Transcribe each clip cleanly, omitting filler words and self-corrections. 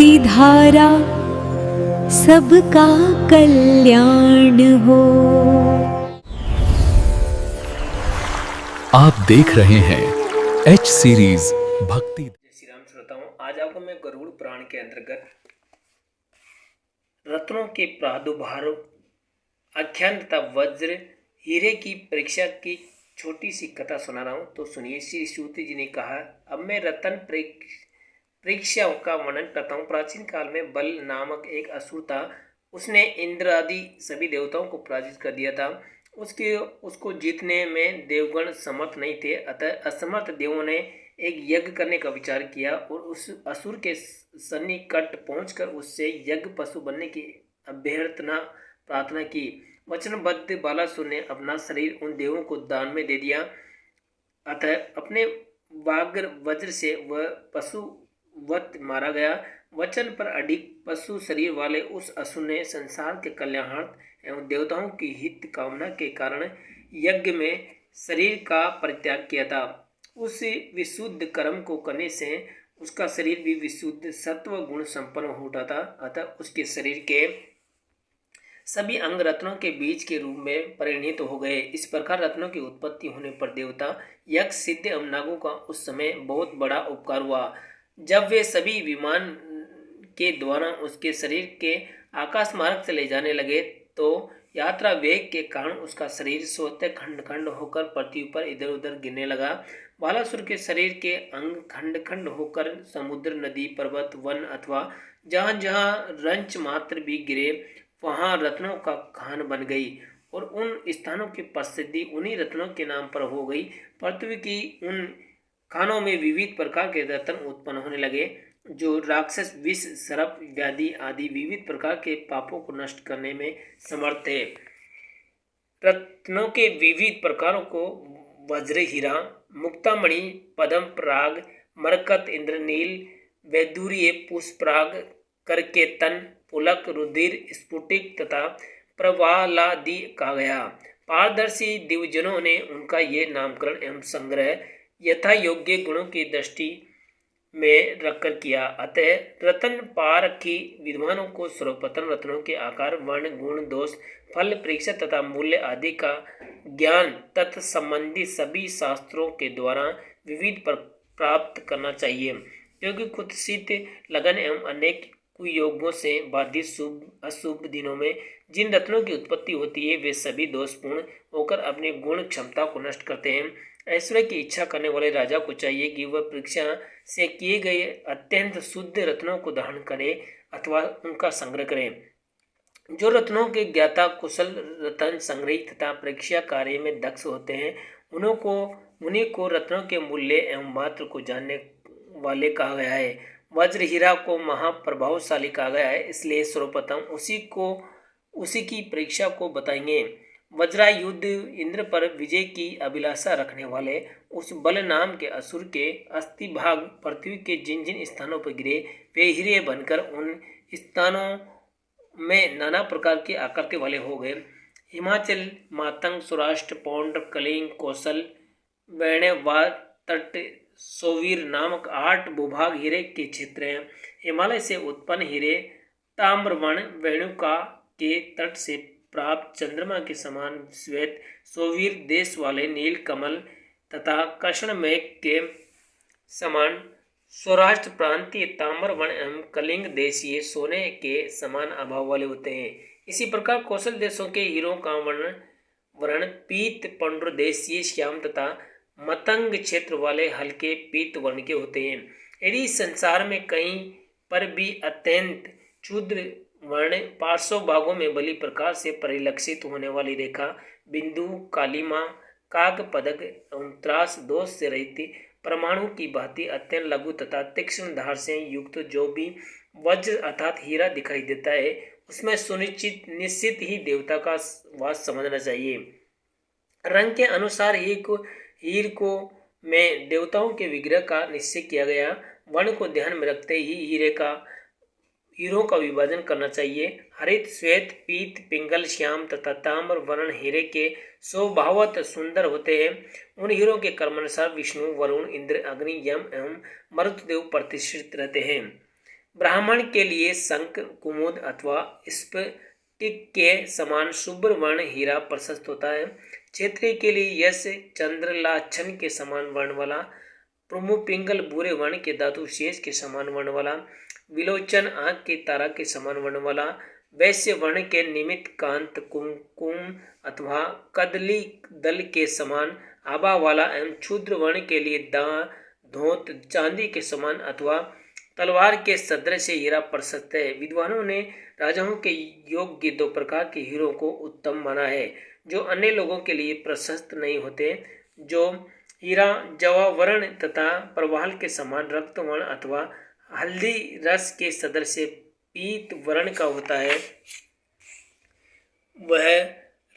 भक्ति धारा सबका कल्याण हो। आप देख रहे हैं एच सीरीज भक्ति। जय श्री राम श्रोताओं, आज आपको मैं गरुड़ पुराण के अंतर्गत रत्नों के प्रादुर्भाव आख्यान तथा वज्र हीरे की परीक्षा की छोटी सी कथा सुना रहा हूँ। तो सुनिए। श्री सूत जी ने कहा, अब मैं रतन परीक्षा का वर्णन करता हूँ। प्राचीन काल में बल नामक एक असुर था। उसने इंद्र आदि सभी देवताओं को पराजित कर दिया था। उसको जीतने में देवगण समर्थ नहीं थे, अतः असमर्थ देवों ने एक यज्ञ करने का विचार किया और उस असुर के सन्निकट पहुंचकर उससे यज्ञ पशु बनने की अभ्यर्थना प्रार्थना की। वचनबद्ध बालासुर ने अपना शरीर उन देवों को दान में दे दिया। अतः अपने वाग्र वज्र से वह पशुवत मारा गया। वचन पर अडिग पशु शरीर वाले उस असुर ने संसार के कल्याणार्थ एवं देवताओं की हित कामना के कारण यज्ञ में शरीर का परित्याग किया था। उस विशुद्ध कर्म को करने से उसका शरीर भी विशुद्ध सत्व गुण संपन्न हो उठा था। अतः उसके शरीर के सभी अंग रत्नों के बीज के रूप में परिणित हो गए। इस प्रकार रत्नों की उत्पत्ति होने पर देवता यक्ष सिद्ध एवं नागों का उस समय बहुत बड़ा उपकार हुआ। जब वे सभी विमान के द्वारा उसके शरीर के आकाश मार्ग से ले जाने लगे तो यात्रा वेग के कारण उसका शरीर स्वतः खंड खंड होकर पृथ्वी पर इधर उधर गिरने लगा। बालासुर के शरीर के अंग खंड खंड होकर समुद्र, नदी, पर्वत, वन अथवा जहाँ जहाँ रंच मात्र भी गिरे वहाँ रत्नों का खान बन गई और उन स्थानों की प्रसिद्धि उन्हीं रत्नों के नाम पर हो गई। पृथ्वी की उन खानों में विविध प्रकार के रत्न उत्पन्न होने लगे जो राक्षस, विष, सर्प, व्याधि आदि विविध प्रकार के पापों को नष्ट करने में समर्थ थे। रत्नों के विविध प्रकारों को वज्र, हीरा, मुक्तामणि, पद्म पराग, मरकत, इंद्रनील, वैदूर्य, पुष्पराग, करकेतन, पुलक, रुधिर, स्फुटिक तथा प्रवालादि कहा गया। पारदर्शी दिव्यजनों ने उनका ये नामकरण एवं संग्रह यथा योग्य गुणों की दृष्टि में रखकर किया। अतः रतन पारखी विद्वानों को सर्वप्रथम रत्नों के आकार, वर्ण, गुण, दोष, फल, परीक्षा तथा मूल्य आदि का ज्ञान तत्संबंधी सभी शास्त्रों के द्वारा विविध प्राप्त करना चाहिए, क्योंकि कुत्सित लगन एवं अनेक कुयोगों से बाधित शुभ अशुभ दिनों में जिन रत्नों की उत्पत्ति होती है वे सभी दोषपूर्ण होकर अपने गुण क्षमता को नष्ट करते हैं। ऐश्वर्य की इच्छा करने वाले राजा को चाहिए कि वह परीक्षा से किए गए अत्यंत शुद्ध रत्नों को धारण करे अथवा उनका संग्रह करे। जो रत्नों के ज्ञाता, कुशल, रत्न संग्रही तथा परीक्षा कार्य में दक्ष होते हैं उन्हीं को रत्नों के मूल्य एवं मात्र को जानने वाले कहा गया है। वज्र, हीरा को महाप्रभावशाली कहा गया है, इसलिए सर्वप्रथम उसी की परीक्षा को बताएंगे। वज्रायुध इंद्र पर विजय की अभिलाषा रखने वाले उस बल नाम के असुर के अस्थि भाग पृथ्वी के जिन जिन स्थानों पर गिरे वे हीरे बनकर उन स्थानों में नाना प्रकार की आकृति वाले हो गए। हिमाचल, मातंग, सौराष्ट्र, पौंड्र, कलिंग, कौशल, वैण्यवाद, तट, सोवीर नामक 8 भूभाग हीरे के क्षेत्र हैं। हिमालय से उत्पन्न हीरे ताम्रवर्ण, वेणुका के तट से प्राप्त चंद्रमा के समान श्वेत सोवीर देश वाले नील कमल तथा कृष्ण मेघ के समान सौराष्ट्र प्रांतीय ताम्रवर्ण एवं कलिंग देशीय सोने के समान अभाव वाले होते हैं। इसी प्रकार कौशल देशों के हीरों का वर्ण पीत पंड्र देशीय श्याम तथा मतंग क्षेत्र वाले हल्के पीत वर्ण के होते हैं। यदि संसार में कहीं पर भी अत्यंत क्षुद्र वर्ण पार्श्व भागों में बलि प्रकार से परिलक्षित होने वाली रेखा, बिंदु, कालिमा, काग पदक एवं त्रास दोष से रहित परमाणु की भांति अत्यंत लघु तथा तीक्ष्ण धार से युक्त जो भी वज्र अर्थात हीरा दिखाई देता है उसमें सुनिश्चित निश्चित ही देवता का वास समझना चाहिए। रंग के अनुसार हीर को में देवताओं के विग्रह का निश्चय किया गया। वर्ण को ध्यान में रखते ही हीरों का विभाजन करना चाहिए। हरित, श्वेत, पीत, पिंगल, श्याम तथा ताम्र वर्ण हीरे के स्वभावत सुंदर होते हैं। उन हीरों के कर्मानुसार विष्णु, वरुण, इंद्र, अग्नि, यम एवं मरुतदेव प्रतिष्ठित रहते हैं। ब्राह्मण के लिए शंख, कुमुद अथवा स्फटिक के समान शुभ्र वर्ण हीरा प्रशस्त होता है। क्षत्रिय के लिए यश, चंद्रलाछन के समान वर्ण वाला, प्रमुपिंगल भूरे वर्ण के धातु शेष के समान वर्ण वाला, विलोचन आंख के तारा के समान वर्ण वाला, वैश्य वर्ण के निमित्त कांत कुमकुम अथवा कदली दल के समान आभा वाला एवं क्षुद्र वर्ण के लिए धोत चांदी के समान अथवा तलवार के सदृश हीरा प्रशस्त है। विद्वानों ने राजाओं के योग्य दो प्रकार के हीरों को उत्तम माना है, जो अन्य लोगों के लिए प्रशस्त नहीं होते, जो हीरा जवा वर्ण तथा प्रवाल के समान रक्त वर्ण अथवा हल्दी रस के सदृश पीत वर्ण का होता है, वह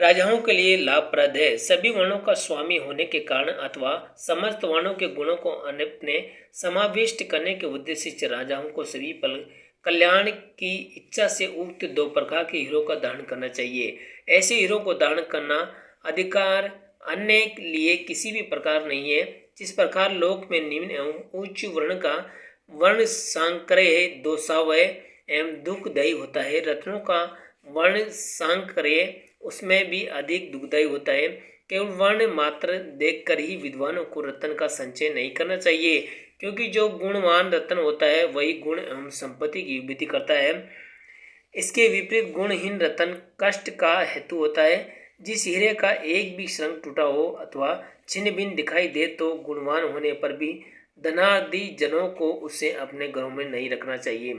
राजाओं के लिए लाभप्रद है। सभी वर्णों का स्वामी होने के कारण अथवा समस्त वर्णों के गुणों को अपने समाविष्ट करने के उद्देश्य से राजाओं को सभी पल कल्याण की इच्छा से उक्त दो प्रकार के हीरों का धारण करना चाहिए। ऐसे हीरों को धारण करना अधिकार अन्य लिए किसी भी प्रकार नहीं है। जिस प्रकार लोक में निम्न एवं उच्च वर्ण का वर्ण सांक्रय दोषावय एवं दुखदायी होता है, रत्नों का वर्ण सांक्रय उसमें भी अधिक दुखदायी होता है। केवल वर्ण मात्र देखकर ही विद्वानों को रत्न का संचय नहीं करना चाहिए, क्योंकि जो गुणवान रत्न होता है वही गुण एवं संपत्ति की वृद्धि करता है। इसके विपरीत गुणहीन रत्न कष्ट का हेतु होता है। जिस हीरे का एक भी श्रंख टूटा हो अथवा छिन्न भिन्न दिखाई दे तो गुणवान होने पर भी धनादि जनों को उसे अपने घरों में नहीं रखना चाहिए।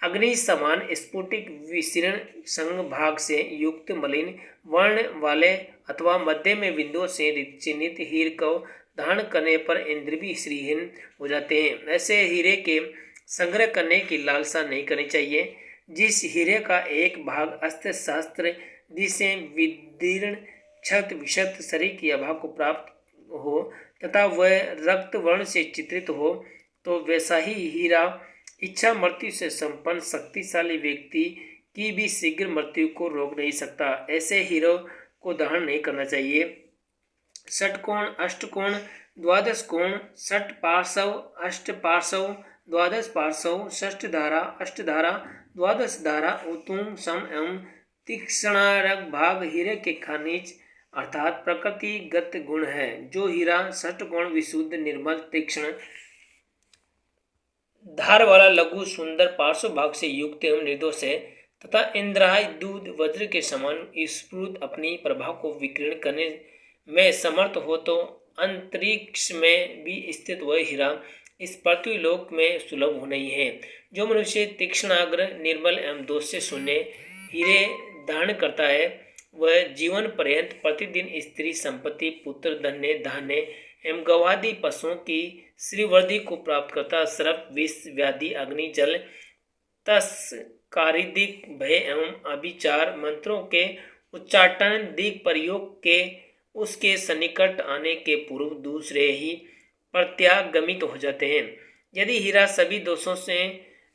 अग्नि समान स्फुटिक विशीर्ण संग भाग से युक्त मलिन वर्ण वाले अथवा मध्य में बिंदुओं से चिन्हित हीरे को धारण करने पर इंद्र भी श्रीहीन हो जाते हैं। ऐसे हीरे के संग्रह करने की लालसा नहीं करनी चाहिए। जिस हीरे का एक भाग अस्त्र शास्त्र जिसे विदीर्ण क्षत विशत शरीर की अभाव को प्राप्त हो तथा वह रक्त वर्ण से चित्रित हो, तो वैसा ही हीरा इच्छा मृत्यु से संपन्न शक्तिशाली व्यक्ति की भी शीघ्र मृत्यु को रोक नहीं सकता। ऐसे हीरो को धारण नहीं करना चाहिए। षटकोण, अष्टकोण, द्वादश कोण, षट पार्श्व, अष्ट पार्श्व, द्वादश पार्श्व, षष्ठ धारा, अष्टधारा, द्वादश धारा, उत्तुंग, सम एवं तीक्ष्णारग भाग हीरे के खनिज अर्थात प्रकृतिगत गुण है। जो हीरा षटकोण विशुद्ध निर्मल तीक्ष्ण धार वाला लघु सुंदर पार्श्व भाग से युक्त एवं निर्दोष है तथा इंद्राय दूध वज्र के समान स्फुट अपनी प्रभाव को विकीर्ण करने में समर्थ हो, तो अंतरिक्ष में भी स्थित वह हीरा इस पृथ्वी लोक में सुलभ हो नहीं है। जो मनुष्य तीक्ष्णाग्र निर्मल एवं दोष से शून्य हीरे धारण करता है, वह जीवन पर्यंत प्रतिदिन स्त्री संपत्ति पुत्र धन्य धान्य एवं गवादि पशुओं की श्रीवृद्धि को प्राप्त करता। सर्प विष व्याधि अग्नि जल तस्कारिदिक भय एवं अभिचार मंत्रों के उच्चाटन दिक प्रयोग के उसके सन्निकट आने के पूर्व दूसरे ही प्रत्यागमित हो जाते हैं। यदि हीरा सभी दोषों से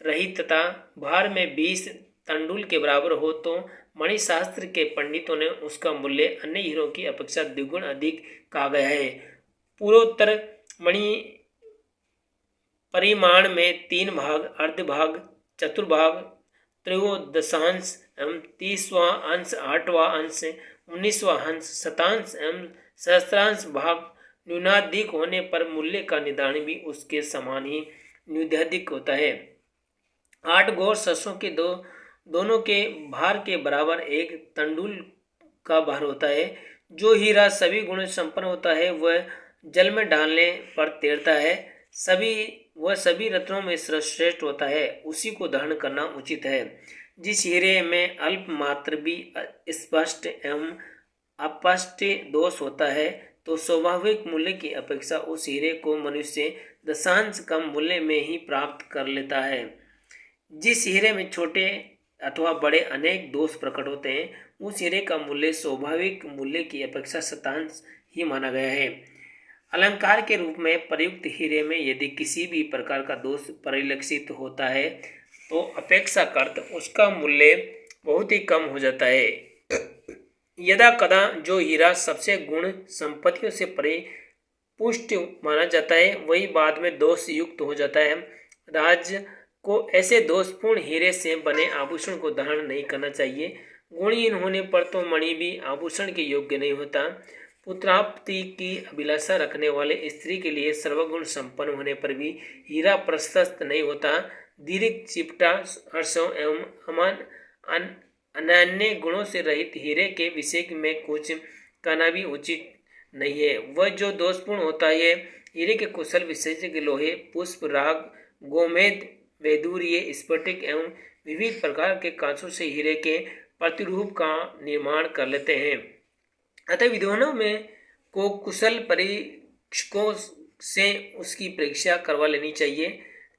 रहित तथा भार में 20 तंडुल के बराबर हो, तो मणिशास्त्र के पंडितों ने उसका मूल्य अन्य हीरों की अपेक्षा द्विगुण अधिक कहा गया है। पूर्वोत्तर मणि परिमाण में 3 भाग, अर्धभाग, चतुर्भाग, त्रयोदशांश एवं 30वां अंश, 8वां अंश, 19वां अंश, शतांश एवं सहस्त्रांश भाग न्यूनाधिक होने पर मूल्य का निर्धारण भी उसके समान ही न्यूनाधिक होता है। 8 गौर सरसों के दोनों के भार के बराबर एक तंडुल का भार होता है। जो हीरा सभी गुण संपन्न होता है वह जल में डालने पर तैरता है, वह सभी रत्नों में श्रेष्ठ होता है, उसी को धारण करना उचित है। जिस हीरे में अल्प मात्र भी स्पष्ट एवं अपष्ट दोष होता है, तो स्वाभाविक मूल्य की अपेक्षा उस हीरे को मनुष्य दशांश कम मूल्य में ही प्राप्त कर लेता है। जिस हीरे में छोटे अथवा बड़े अनेक दोष प्रकट होते हैं, उस हीरे का मूल्य स्वाभाविक मूल्य की अपेक्षा शतांश ही माना गया है। अलंकार के रूप में प्रयुक्त हीरे में यदि किसी भी प्रकार का दोष परिलक्षित होता है, तो अपेक्षाकृत उसका मूल्य बहुत ही कम हो जाता है। यदा कदा जो हीरा सबसे गुण संपत्तियों से परिपुष्ट माना जाता है, वही बाद में दोष युक्त हो जाता है। को ऐसे दोषपूर्ण हीरे से बने आभूषण को धारण नहीं करना चाहिए। गुणहीन होने पर तो मणि भी आभूषण के योग्य नहीं होता। पुत्राप्ति की अभिलाषा रखने वाले स्त्री के लिए सर्वगुण संपन्न होने पर भी हीरा प्रशस्त नहीं होता। दीर्घ चिपटा हर्षों एवं अनन्य गुणों से रहित हीरे के विषय में कुछ कहना भी उचित नहीं है। वह जो दोषपूर्ण होता है हीरे के कुशल विशेषज्ञ लोहे, पुष्प, राग, गोमेद, वैदूर्य, स्फटिक एवं विविध प्रकार के कांचों से हीरे के प्रतिरूप का निर्माण कर लेते हैं। अतः विद्वानों में को कुशल परीक्षकों से उसकी परीक्षा करवा लेनी चाहिए।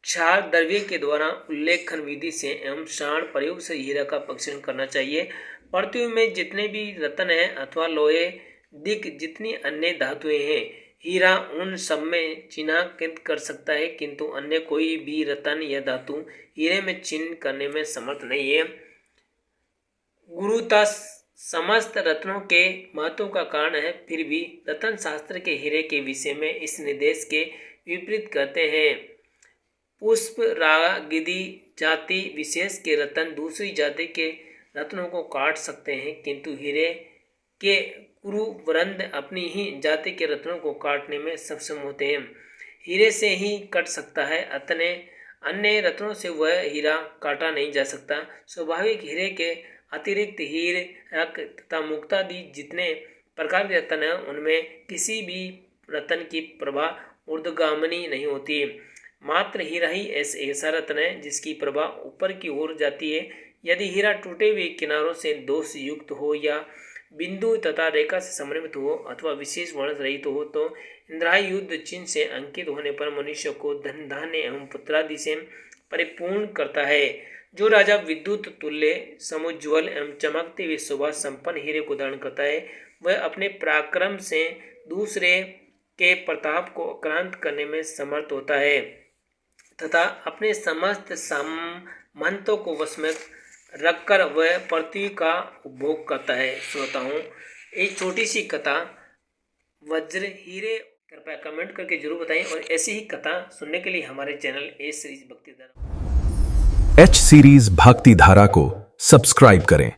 क्षार द्रव्य के द्वारा उल्लेखन विधि से एवं शाण प्रयोग से हीरा का परीक्षण करना चाहिए। पृथ्वी में जितने भी रत्न हैं अथवा लोहे दिक जितनी अन्य धातुएं हैं, हीरा उन सब में चिन्हांकित कर सकता है, किंतु अन्य कोई भी रत्न या धातु हीरे में चिन्ह करने में समर्थ नहीं है। गुरुता समस्त रत्नों के महत्व का कारण है, फिर भी रत्न शास्त्र के हीरे के विषय में इस निर्देश के विपरीत कहते हैं। पुष्प, राग, गिद्धि जाति विशेष के रत्न दूसरी जाति के रत्नों को काट सकते हैं, किंतु हीरे के कुरुवृंद अपनी ही जाति के रत्नों को काटने में सक्षम होते हैं। हीरे से ही कट सकता है, अतः अन्य रत्नों से वह हीरा काटा नहीं जा सकता। स्वाभाविक हीरे के अतिरिक्त हीर, रक तथा मुक्तादि जितने प्रकार के रत्न हैं उनमें किसी भी रत्न की प्रभा ऊर्ध्वगामिनी नहीं होती। मात्र हीरा ही ऐसा रत्न है जिसकी प्रभा ऊपर की ओर जाती है। यदि हीरा टूटे हुए किनारों से दोष युक्त हो या बिंदु तथा रेखा से समन्वित हो अथवा विशेष वर्ण रहित हो तो इंद्राय युद्ध चिन्ह से अंकित होने पर मनुष्य को धन धान्य एवं पुत्रादि से परिपूर्ण करता है। जो राजा विद्युत तुल्य समुज्ज्वल एवं चमकते हुए शोभा संपन्न हीरे को धारण करता है वह अपने पराक्रम से दूसरे के प्रताप को आक्रांत करने में समर्थ होता है तथा अपने समस्त सामंतों को वश में रखकर वह पृथ्वी का उपभोग करता है। श्रोताओं, एक छोटी सी कथा वज्र हीरे कृपया कमेंट करके जरूर बताएं और ऐसी ही कथा सुनने के लिए हमारे चैनल एच सीरीज भक्ति धारा एच सीरीज भक्ति धारा को सब्सक्राइब करें।